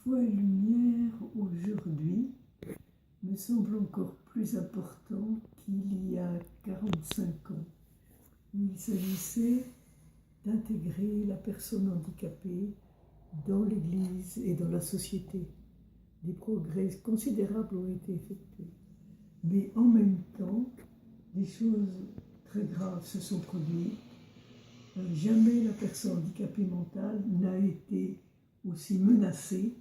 Foi et lumière aujourd'hui me semble encore plus important qu'il y a 45 ans. Il s'agissait d'intégrer la personne handicapée dans l'Église et dans la société. Des progrès considérables ont été effectués. Mais en même temps, des choses très graves se sont produites. Jamais la personne handicapée mentale n'a été aussi menacée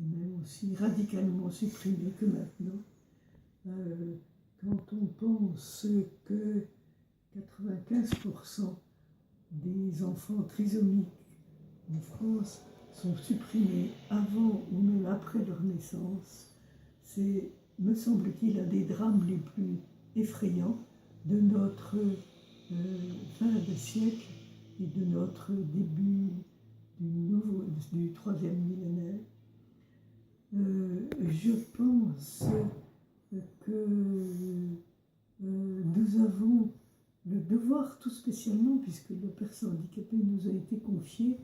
et même aussi radicalement supprimée que maintenant. Quand on pense que 95% des enfants trisomiques en France sont supprimés avant ou même après leur naissance, c'est, me semble-t-il, un des drames les plus effrayants de notre fin de siècle et de notre début du troisième millénaire. Je pense que nous avons le devoir, tout spécialement, puisque la personne handicapée nous a été confiée,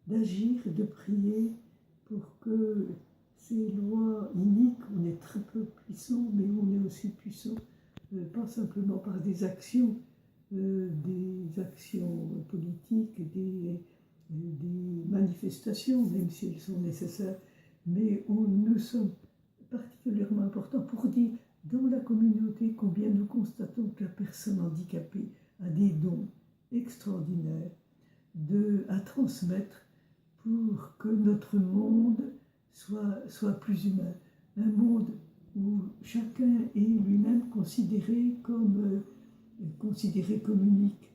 d'agir et de prier pour que ces lois iniques, on est très peu puissant, mais on est aussi puissant, pas simplement par des actions politiques, des manifestations, même si elles sont nécessaires, mais nous sommes particulièrement importants pour dire dans la communauté combien nous constatons que la personne handicapée a des dons extraordinaires à transmettre pour que notre monde soit plus humain. Un monde où chacun est lui-même considéré comme unique.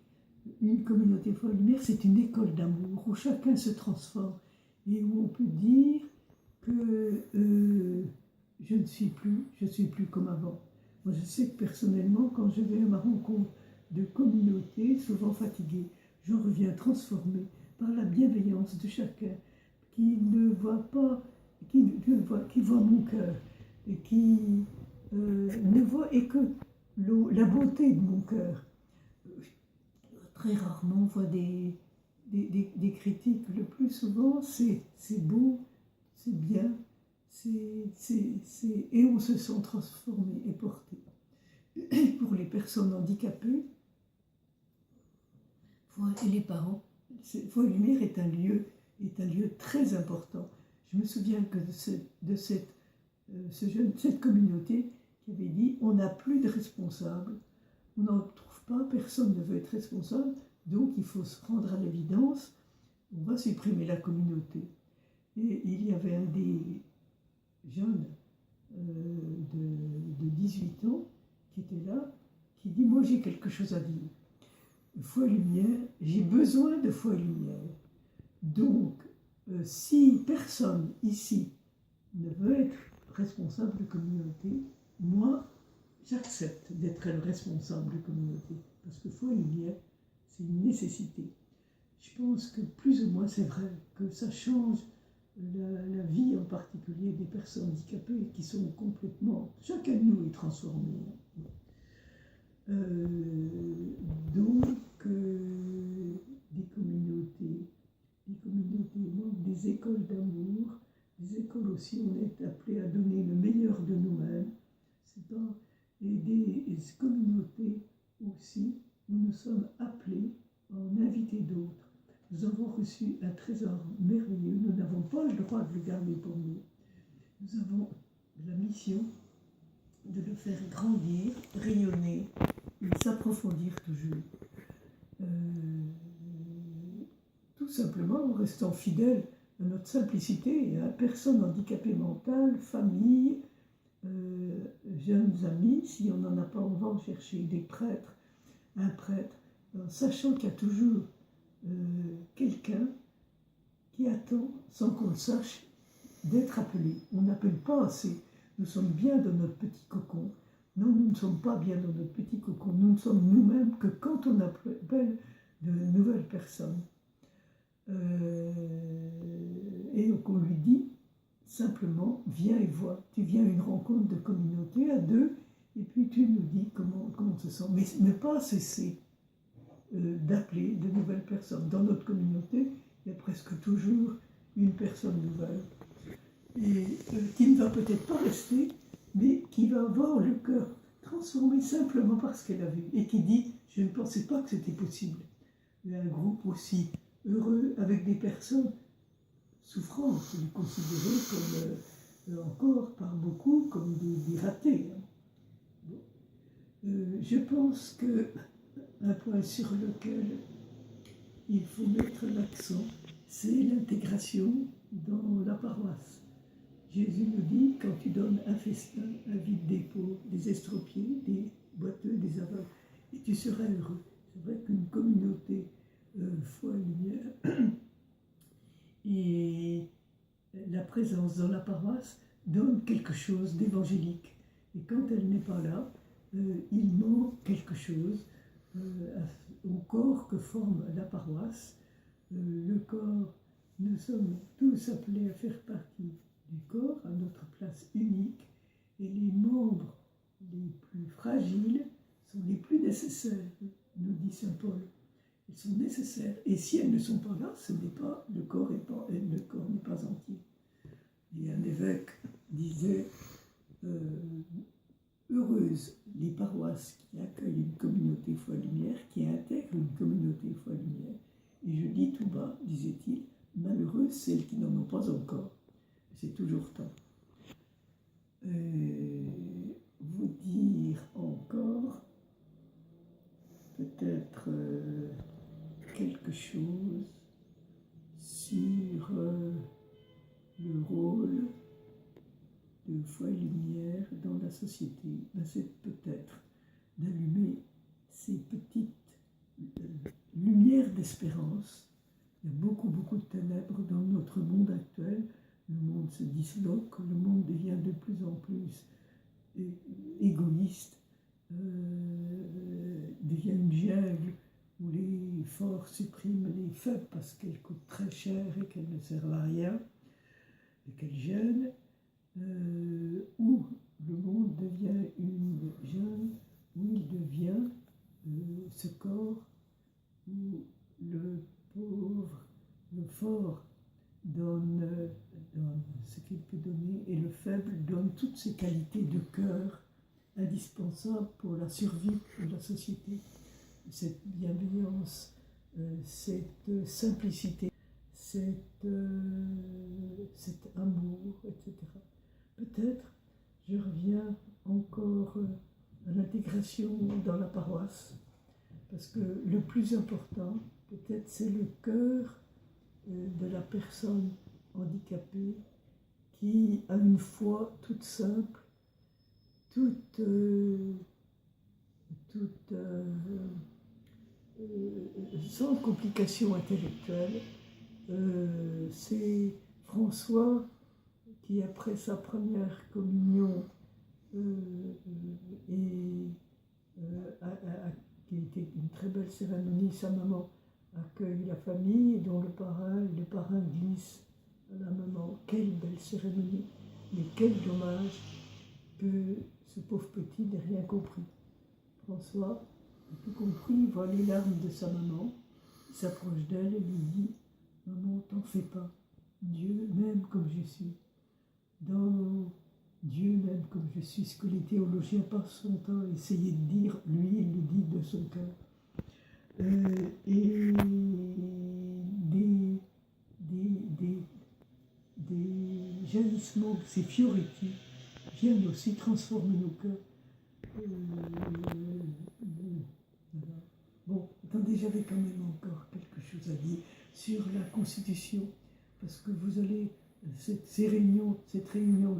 Une communauté Foi et Lumière, c'est une école d'amour où chacun se transforme et où on peut dire que je ne suis plus comme avant. Moi, je sais que personnellement, quand je vais à ma rencontre de communautés, souvent fatiguées, je reviens transformé par la bienveillance de chacun qui ne voit pas, qui voit mon cœur et qui ne voit et que la beauté de mon cœur. Très rarement on voit des critiques. Le plus souvent, c'est beau, c'est bien, et on se sent transformé et porté. Pour les personnes handicapées, et les parents, Foi et Lumière est un lieu très important. Je me souviens que de cette communauté qui avait dit on n'a plus de responsables, on n'en trouve pas, personne ne veut être responsable, donc il faut se rendre à l'évidence, on va supprimer la communauté. Et il y avait un des jeunes de 18 ans qui était là, qui dit moi j'ai quelque chose à dire. Foi et Lumière, j'ai besoin de Foi et Lumière. Donc, si personne ici ne veut être responsable de communauté, moi, j'accepte d'être le responsable de communauté. Parce que Foi et Lumière, c'est une nécessité. Je pense que plus ou moins c'est vrai, que ça change la vie en particulier des personnes handicapées qui sont complètement... Chacun de nous est transformé. Donc, des communautés, des écoles d'amour, des écoles aussi où on est appelé à donner le meilleur de nous-mêmes. Et des communautés aussi où nous sommes appelés à en inviter d'autres. Nous avons reçu un trésor merveilleux, nous n'avons pas le droit de le garder pour nous. Nous avons la mission de le faire grandir, rayonner et s'approfondir toujours. Tout simplement en restant fidèle à notre simplicité et à personnes handicapées mentales, famille, jeunes amis. Si on n'en a pas, on va en chercher des prêtres, un prêtre, sachant qu'il y a toujours quelqu'un qui attend, sans qu'on le sache, d'être appelé. On n'appelle pas assez. Nous sommes bien dans notre petit cocon. Non, nous ne sommes pas bien dans notre petit cocon. Nous ne sommes nous-mêmes que quand on appelle de nouvelles personnes. Et qu'on lui dit simplement, viens et vois. Tu viens à une rencontre de communauté à deux, et puis tu nous dis comment on se sent. Mais ne pas cesser d'appeler de nouvelles personnes. Dans notre communauté, il y a presque toujours une personne nouvelle, et qui ne va peut-être pas rester, mais qui va avoir le cœur transformé simplement parce qu'elle a vu, et qui dit « je ne pensais pas que c'était possible ». Il y a un groupe aussi heureux avec des personnes souffrantes, considérées comme, encore par beaucoup, comme des ratés. Je pense qu'un point sur lequel il faut mettre l'accent, c'est l'intégration dans la paroisse. Jésus nous dit, quand tu donnes un festin, un vide des pauvres, des estropiés, des boiteux, des aveugles, et tu seras heureux. C'est vrai qu'une communauté foi et lumière et la présence dans la paroisse donne quelque chose d'évangélique. Et quand elle n'est pas là, il manque quelque chose au corps que forme la paroisse. Le corps, nous sommes tous appelés à faire partie du corps, à notre place unique, et les membres les plus fragiles sont les plus nécessaires, nous dit saint Paul. Elles sont nécessaires, et si elles ne sont pas là, ce n'est pas le corps n'est pas entier. Et un évêque disait heureuses les paroisses qui accueillent une communauté foi-lumière, qui intègrent une communauté foi-lumière. Et je dis tout bas, disait-il, malheureuses celles qui n'en ont pas encore. C'est toujours temps. Vous dire encore peut-être quelque chose sur le rôle de foi et lumière dans la société. C'est peut-être d'allumer ces petites lumières d'espérance. Il y a beaucoup de ténèbres dans notre monde actuel. Le monde se disloque, le monde devient de plus en plus égoïste, devient une jungle où les forts suppriment les faibles parce qu'elles coûtent très cher et qu'elles ne servent à rien, et qu'elles gênent, où le monde devient une jungle, où il devient ce corps où le pauvre, le fort donne ce qu'il peut donner et le faible donne toutes ses qualités de cœur indispensables pour la survie de la société. Cette bienveillance, cette simplicité, cet amour, etc. Peut-être, je reviens encore à l'intégration dans la paroisse, parce que le plus important, peut-être, c'est le cœur de la personne handicapée qui a une foi toute simple, sans complications intellectuelles. C'est François qui, après sa première communion, qui était une très belle cérémonie, sa maman accueille la famille, dont le parrain glisse à la maman. Quelle belle cérémonie, mais quel dommage que ce pauvre petit n'ait rien compris. François a tout compris, il voit les larmes de sa maman, il s'approche d'elle et lui dit « Maman, t'en fais pas, Dieu m'aime comme je suis. Dans Dieu m'aime comme je suis », ce que les théologiens passent son temps à essayer de dire, lui, il le dit de son cœur. Et des jaillissements, ces fioretti, viennent aussi transformer nos cœurs. Bon, attendez, j'avais quand même encore quelque chose à dire sur la Constitution, parce que vous allez, cette réunion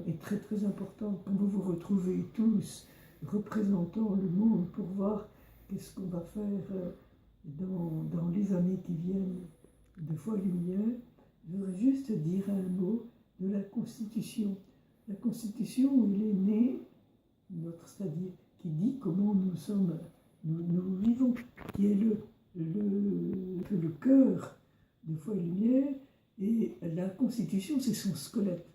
est très très importante quand vous vous retrouvez tous représentant le monde pour voir qu'est-ce qu'on va faire dans les années qui viennent de foi et lumière. Je voudrais juste dire un mot de la Constitution. La Constitution où il est né, c'est-à-dire qui dit comment nous vivons, qui est le cœur de foi et lumière, et la Constitution, c'est son squelette.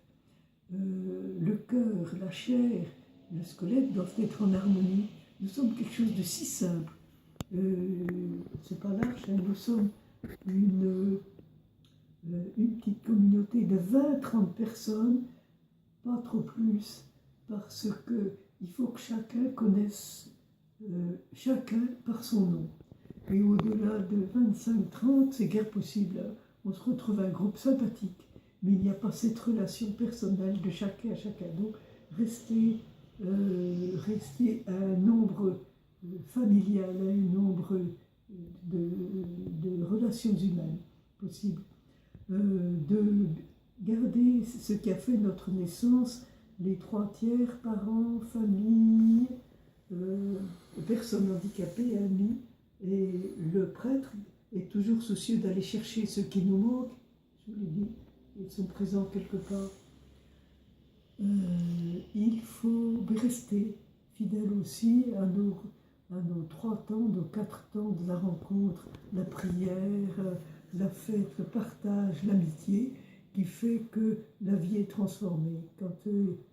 Le cœur, la chair, le squelette doivent être en harmonie. Nous sommes quelque chose de si simple. C'est pas large, hein, nous sommes une petite communauté de 20-30 personnes, pas trop plus, parce qu'il faut que chacun connaisse chacun par son nom. Et au-delà de 25-30, c'est guère possible. On se retrouve un groupe sympathique, mais il n'y a pas cette relation personnelle de chacun à chacun. Donc, rester à un nombre familial, à un nombre de relations humaines possibles. De garder ce qui a fait notre naissance, les 3/4, parents, famille, personnes handicapées, amis, et le prêtre est toujours soucieux d'aller chercher ceux qui nous manquent. Je vous l'ai dit, ils sont présents quelque part. Il faut rester fidèle aussi à nos 3 temps, nos 4 temps de la rencontre, la prière, la fête, le partage, l'amitié, qui fait que la vie est transformée. Quand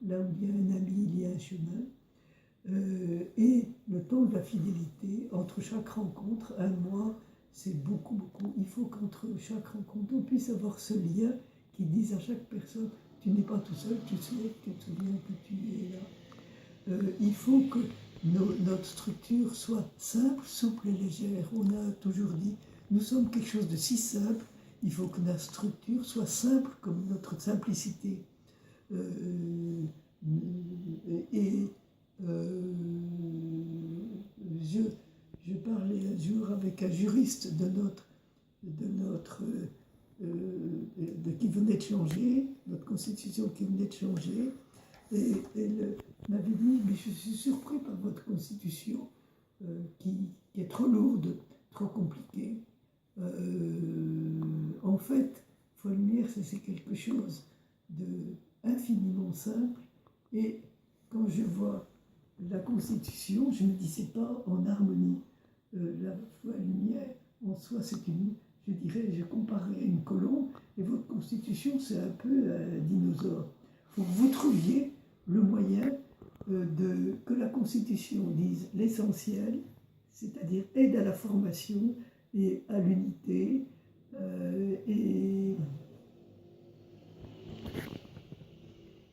là où il y a un ami, il y a un chemin. Et le temps de la fidélité, entre chaque rencontre, un mois, c'est beaucoup, beaucoup. Il faut qu'entre chaque rencontre, on puisse avoir ce lien qui dise à chaque personne, tu n'es pas tout seul, tu te souviens que tu es là. Il faut que notre structure soit simple, souple et légère. On a toujours dit, nous sommes quelque chose de si simple, il faut que notre structure soit simple comme notre simplicité. Je parlais un jour avec un juriste qui venait de changer, notre constitution qui venait de changer, et elle m'avait dit, mais je suis surpris par votre constitution qui est trop lourde, trop compliquée. En fait, foi lumière, c'est quelque chose d'infiniment simple, et quand je vois la Constitution, je me dis, c'est pas en harmonie. La foi lumière, en soi, c'est une, je dirais, je comparais à une colombe, et votre Constitution, c'est un peu un dinosaure. Il faut que vous trouviez le moyen que la Constitution dise l'essentiel, c'est-à-dire aide à la formation et à l'unité, et